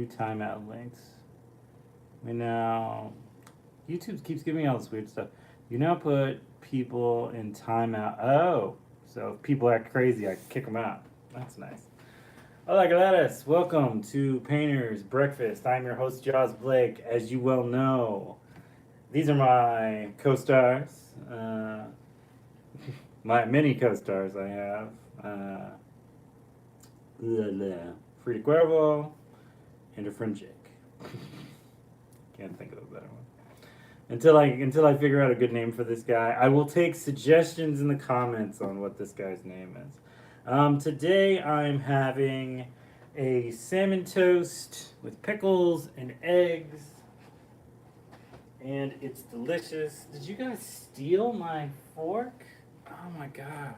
timeout links. We now YouTube keeps giving me all this weird stuff. You now put people in timeout. Oh, so if people act crazy, I kick them out. That's nice. Hola, Galeras. Welcome to Painter's Breakfast. I'm your host, Jaws Blake. As you well know, these are my co-stars. My many co-stars I have. Frida Cuervo and her friend Jake. Can't think of a better one. Until I figure out a good name for this guy, I will take suggestions in the comments on what this guy's name is. Today I'm having a salmon toast with pickles and eggs, and it's delicious. Did you guys steal my fork? Oh my god.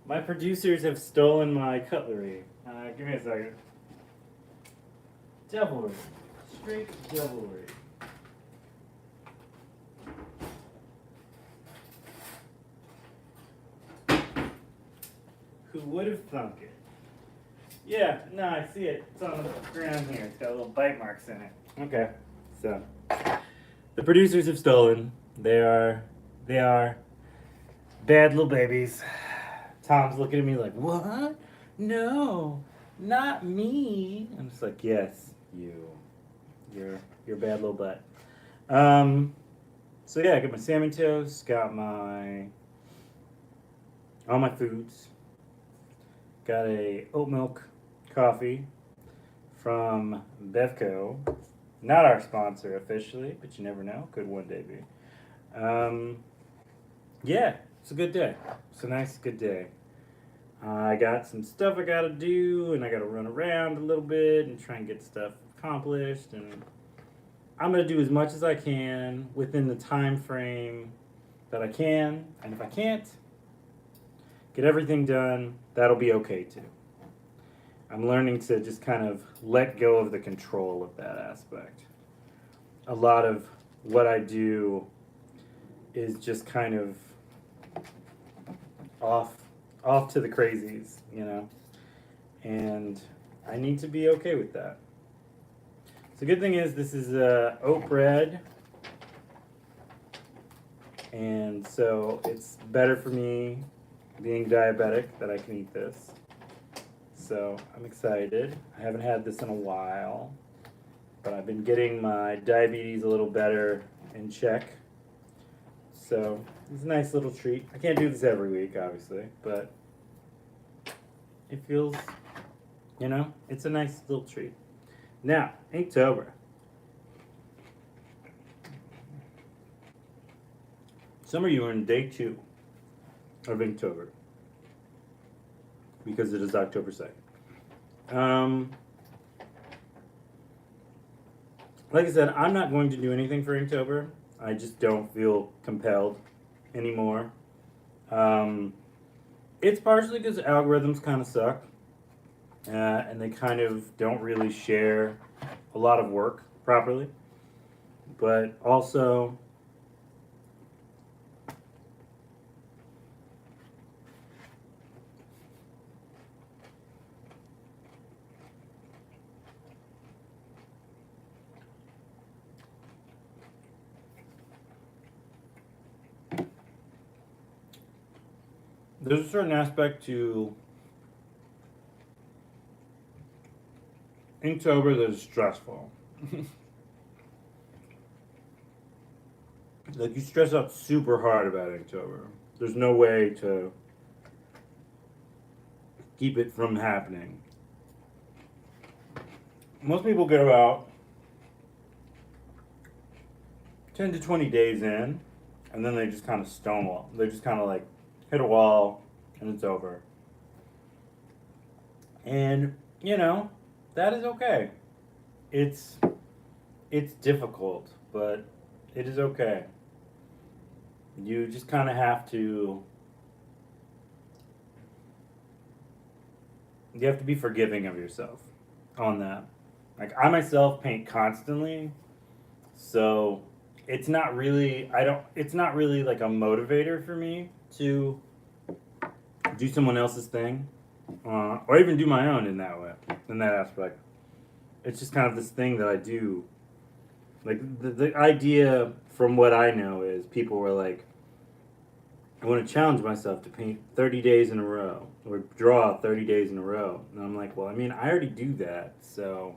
My producers have stolen my cutlery. Give me a second. Devilry. Straight devilry. Who would have thunk it? Yeah, no, I see it. It's on the ground here. It's got little bite marks in it. Okay, so the producers have stolen. They are bad little babies. Tom's looking at me like, what? No, not me. I'm just like, yes, you. You're a bad little butt. So yeah, I got my salmon toast, got all my foods. Got a oat milk coffee from Bevco. Not our sponsor officially, but you never know. Could one day be. Yeah, it's a good day. It's a nice, good day. I got some stuff I gotta do, and I gotta run around a little bit and try and get stuff accomplished. And I'm gonna do as much as I can within the time frame that I can. And if I can't get everything done, that'll be okay too. I'm learning to just kind of let go of the control of that aspect. A lot of what I do is just kind of off to the crazies, you know? And I need to be okay with that. So the good thing is this is oat bread, and so it's better for me being diabetic that I can eat this. So I'm excited. I haven't had this in a while, but I've been getting my diabetes a little better in check. So it's a nice little treat. I can't do this every week, obviously, but it feels, it's a nice little treat. Now, Inktober. Some of you are in day 2 of Inktober, because it is October 2nd. Like I said, I'm not going to do anything for Inktober. I just don't feel compelled anymore. It's partially because algorithms kind of suck, and they kind of don't really share a lot of work properly. But also, there's a certain aspect to Inktober that is stressful. Like, you stress out super hard about Inktober. There's no way to keep it from happening. Most people get about 10 to 20 days in, and then they just kind of stonewall. They just kind of like hit a wall, and it's over. And, that is okay. It's difficult, but it is okay. You just kind of have to, you have to be forgiving of yourself on that. Like, I myself paint constantly, so it's not really like a motivator for me to do someone else's thing, or even do my own in that aspect. it's just kind of this thing that I do. Like the idea from what I know is people were like, I want to challenge myself to paint 30 days in a row or draw 30 days in a row. And I'm like, well, I mean, I already do that, so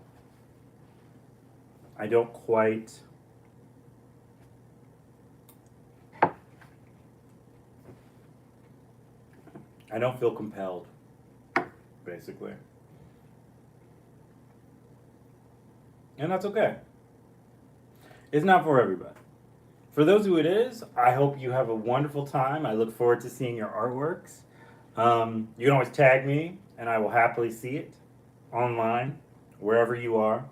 I don't quite. I don't feel compelled, basically. And that's okay. It's not for everybody. For those who it is, I hope you have a wonderful time. I look forward to seeing your artworks. You can always tag me, and I will happily see it online, wherever you are.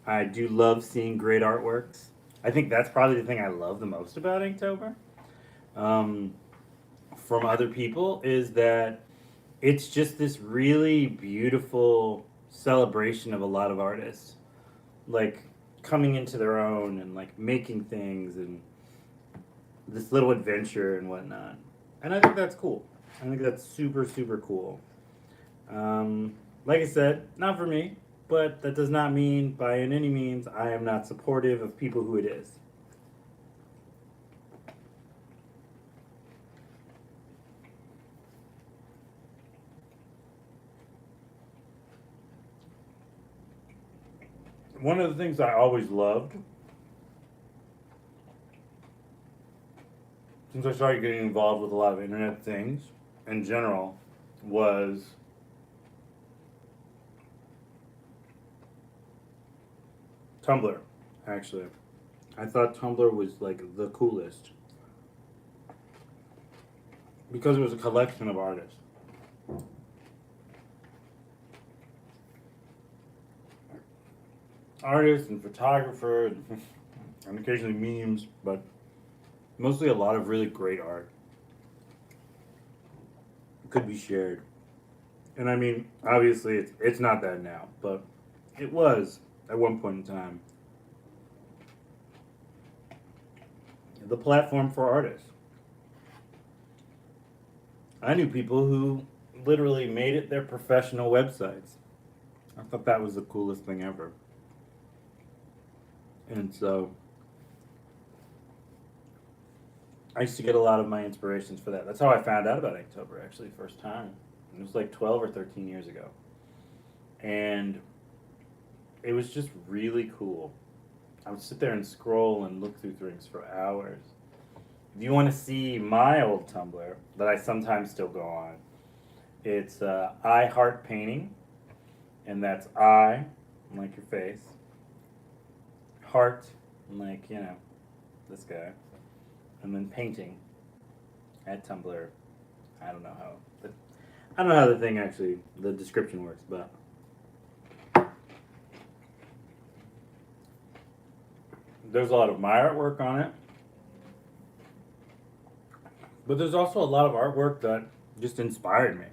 I do love seeing great artworks. I think that's probably the thing I love the most about Inktober. Um, from other people is that it's just this really beautiful celebration of a lot of artists, like coming into their own and like making things and this little adventure and whatnot. And I think that's cool. I think that's super, super cool. Like I said, not for me, but that does not mean by any means I am not supportive of people who it is. One of the things I always loved since I started getting involved with a lot of internet things in general was Tumblr, actually. I thought Tumblr was like the coolest because it was a collection of artists. Artists and photographers and occasionally memes, but mostly a lot of really great art could be shared. And I mean, obviously it's not that now, but it was at one point in time the platform for artists. I knew people who literally made it their professional websites. I thought that was the coolest thing ever. And so I used to get a lot of my inspirations for that. That's how I found out about Inktober, actually, first time. It was like 12 or 13 years ago. And it was just really cool. I would sit there and scroll and look through things for hours. If you want to see my old Tumblr that I sometimes still go on, it's I Heart Painting, and that's I, like your face, heart, like, this guy, and then painting at Tumblr. I don't know how, I don't know how the thing actually, the description works, but there's a lot of my artwork on it. But there's also a lot of artwork that just inspired me.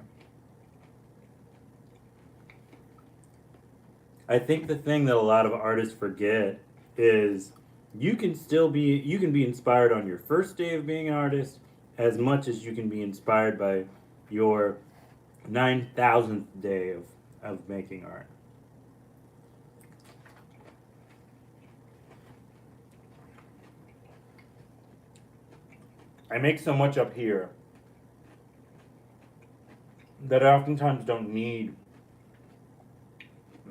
I think the thing that a lot of artists forget is you can be inspired on your first day of being an artist as much as you can be inspired by your 9,000th day of making art. I make so much up here that I oftentimes don't need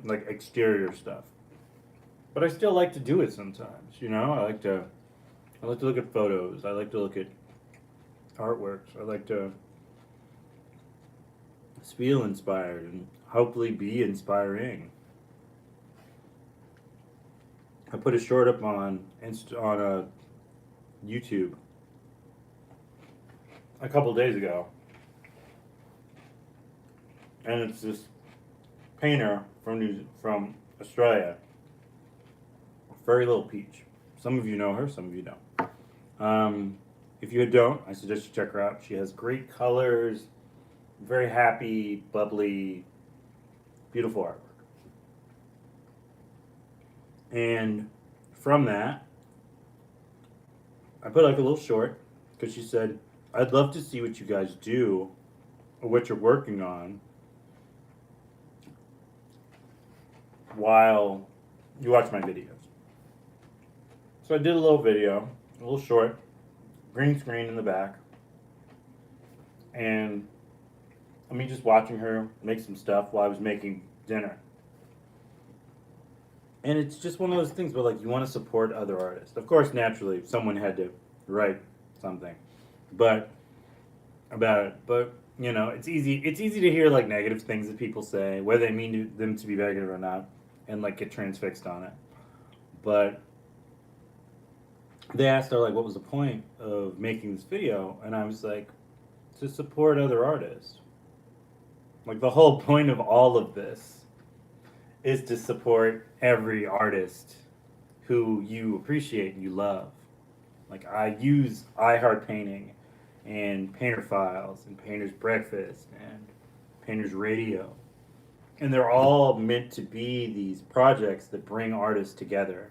like exterior stuff. But I still like to do it sometimes, I like to look at photos, I like to look at artworks, I like to feel inspired and hopefully be inspiring. I put a short up on YouTube a couple days ago, and it's this painter from Australia, Furry Little Peach. Some of you know her, some of you don't. If you don't, I suggest you check her out. She has great colors, very happy, bubbly, beautiful artwork. And from that, I put like a little short because she said, I'd love to see what you guys do or what you're working on. while you watch my videos. So I did a little video, a little short, green screen in the back, and me just watching her make some stuff while I was making dinner. And it's just one of those things where like you want to support other artists. Of course, naturally, someone had to write something, but about it. But you know, it's easy. It's easy to hear like negative things that people say, whether they mean them to be negative or not, and like get transfixed on it. But they asked her like, what was the point of making this video? And I was like, to support other artists. Like the whole point of all of this is to support every artist who you appreciate and you love. Like I use iHeart Painting and Painter Files and Painter's Breakfast and Painter's Radio. And they're all meant to be these projects that bring artists together.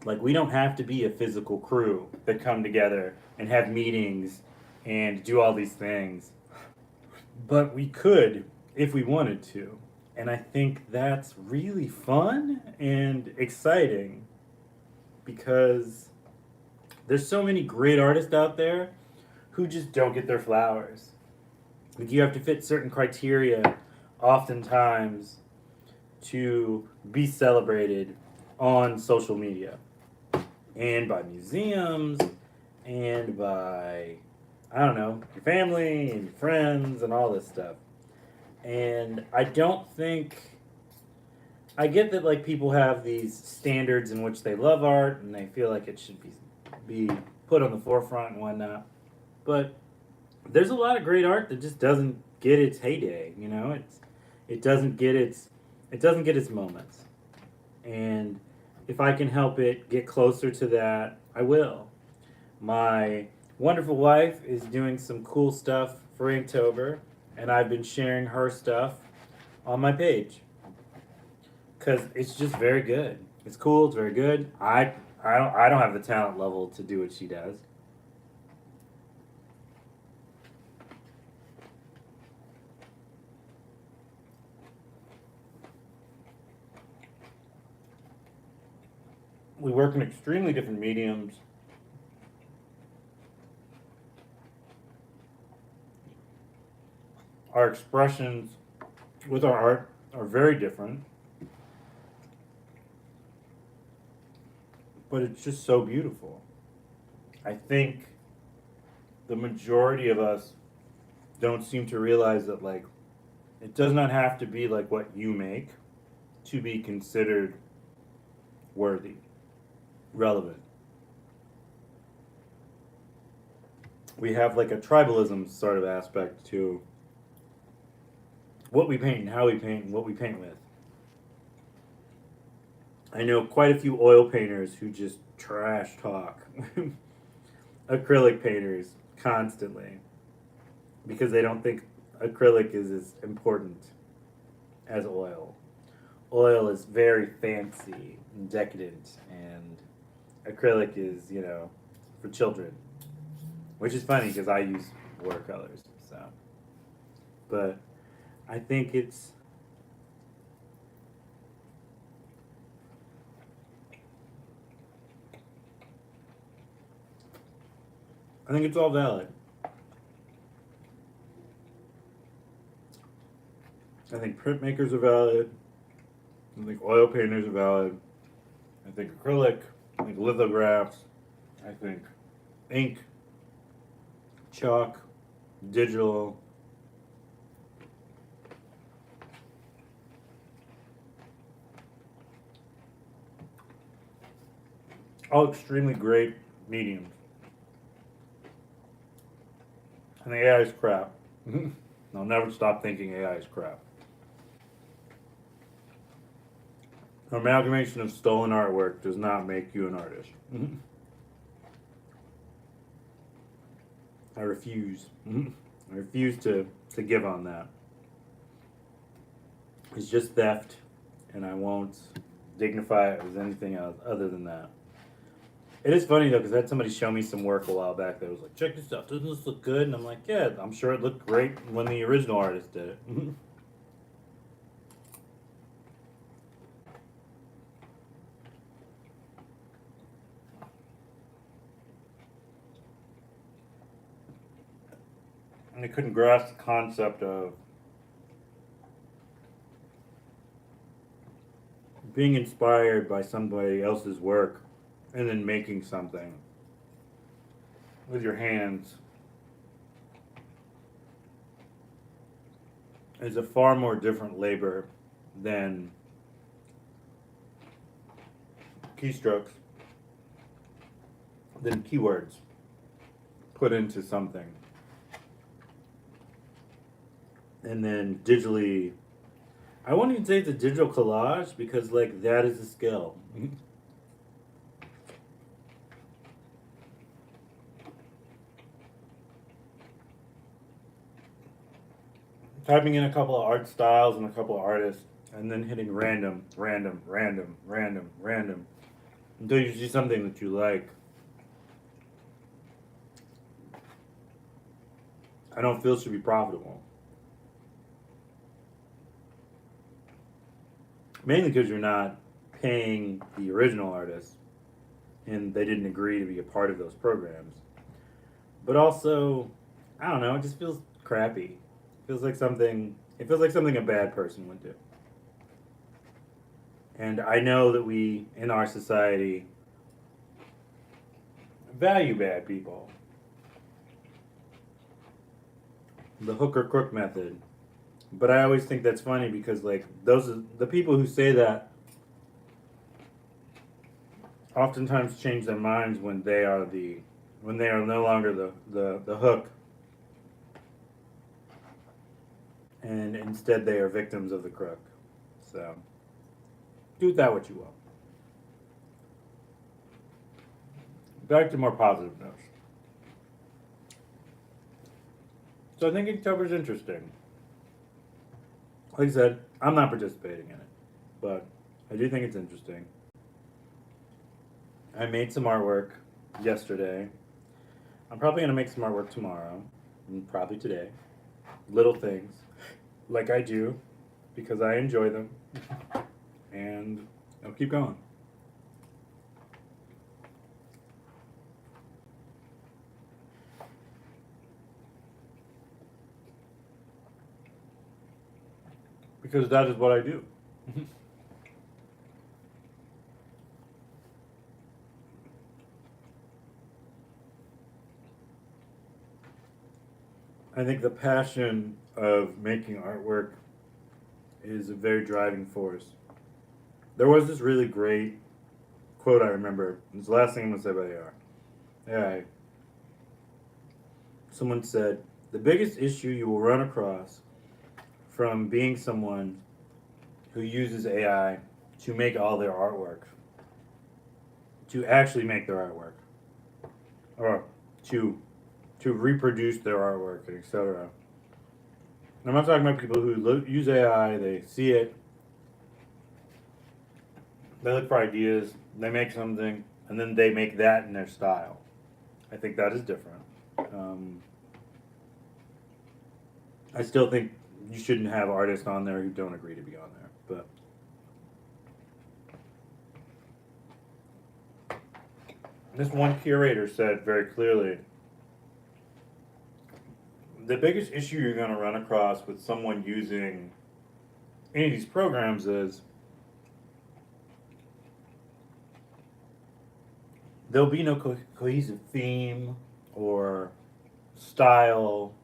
Like we don't have to be a physical crew that come together and have meetings and do all these things. But we could if we wanted to. And I think that's really fun and exciting because there's so many great artists out there who just don't get their flowers. Like you have to fit certain criteria oftentimes to be celebrated on social media and by museums and by, I don't know, your family and your friends and all this stuff. And I don't think, I get that like people have these standards in which they love art and they feel like it should be put on the forefront and whatnot. But there's a lot of great art that just doesn't get its heyday, you know? It doesn't get its moments. And if I can help it get closer to that, I will. My wonderful wife is doing some cool stuff for Inktober, and I've been sharing her stuff on my page because it's just very good. It's cool. It's very good. I don't have the talent level to do what she does. We work in extremely different mediums. Our expressions with our art are very different. But it's just so beautiful. I think the majority of us don't seem to realize that like it does not have to be like what you make to be considered worthy, relevant. We have like a tribalism sort of aspect to what we paint and how we paint and what we paint with. I know quite a few oil painters who just trash talk acrylic painters constantly because they don't think acrylic is as important as oil. Oil is very fancy and decadent, and acrylic is, you know, for children. Which is funny because I use watercolors, so. But I think it's all valid. I think printmakers are valid. I think oil painters are valid. I think acrylic. I think lithographs. I think ink, chalk, digital. All extremely great mediums. And AI is crap. I'll never stop thinking AI is crap. An amalgamation of stolen artwork does not make you an artist. I refuse. I refuse to give on that. It's just theft, and I won't dignify it as anything else other than that. It is funny though, because I had somebody show me some work a while back that was like, check this out, doesn't this look good? And I'm like, yeah, I'm sure it looked great when the original artist did it. And I couldn't grasp the concept of being inspired by somebody else's work and then making something with your hands is a far more different labor than keystrokes, than keywords put into something and then digitally. I won't even say it's a digital collage because, like, that is a skill. Typing in a couple of art styles and a couple of artists, and then hitting random, random, random, random, random, until you see something that you like. I don't feel should be profitable. Mainly because you're not paying the original artist, and they didn't agree to be a part of those programs. But also, I don't know. It just feels crappy. It feels like something. It feels like something a bad person would do. And I know that we, in our society, value bad people. The hook or crook method. But I always think that's funny because, like, those are the people who say that oftentimes change their minds when they are no longer the hook, and instead they are victims of the crook. So do with that what you will. Back to more positive notes. So I think Inktober's interesting. Like I said, I'm not participating in it, but I do think it's interesting. I made some artwork yesterday. I'm probably going to make some artwork tomorrow, and probably today. Little things, like I do, because I enjoy them, and I'll keep going. Because that is what I do. I think the passion of making artwork is a very driving force. There was this really great quote I remember. It's the last thing I'm going to say about AR. Yeah, someone said, the biggest issue you will run across from being someone who uses AI to make all their artwork, to actually make their artwork, or to reproduce their artwork, etc. I'm not talking about people who use AI, they see it, they look for ideas, they make something, and then they make that in their style. I think that is different. I still think you shouldn't have artists on there who don't agree to be on there, but this one curator said very clearly, the biggest issue you're going to run across with someone using any of these programs is there'll be no cohesive theme or style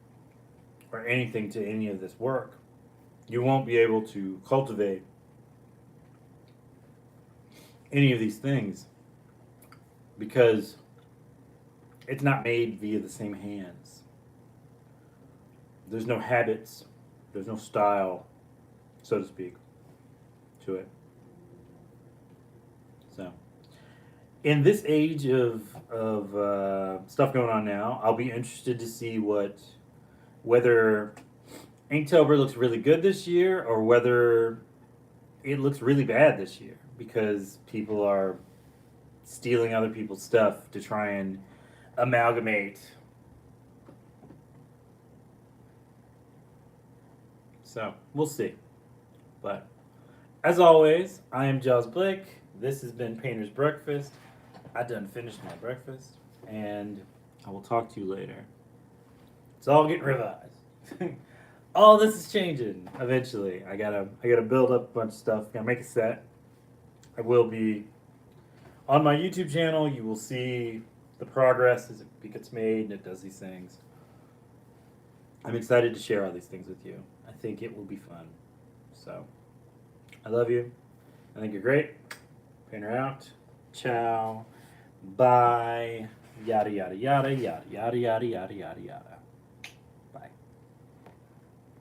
or anything to any of this work. You won't be able to cultivate any of these things because it's not made via the same hands. There's no habits, there's no style, so to speak, to it. So, in this age of stuff going on now, I'll be interested to see whether Inktober looks really good this year or whether it looks really bad this year because people are stealing other people's stuff to try and amalgamate. So, we'll see. But, as always, I am Giles Blake. This has been Painter's Breakfast. I done finished my breakfast, and I will talk to you later. It's all getting revised. All this is changing eventually. I gotta build up a bunch of stuff. Gotta make a set. I will be on my YouTube channel. You will see the progress as it gets made and it does these things. I'm excited to share all these things with you. I think it will be fun. So, I love you. I think you're great. Painter out. Ciao. Bye. Yada yada yada yada yada yada yada yada yada.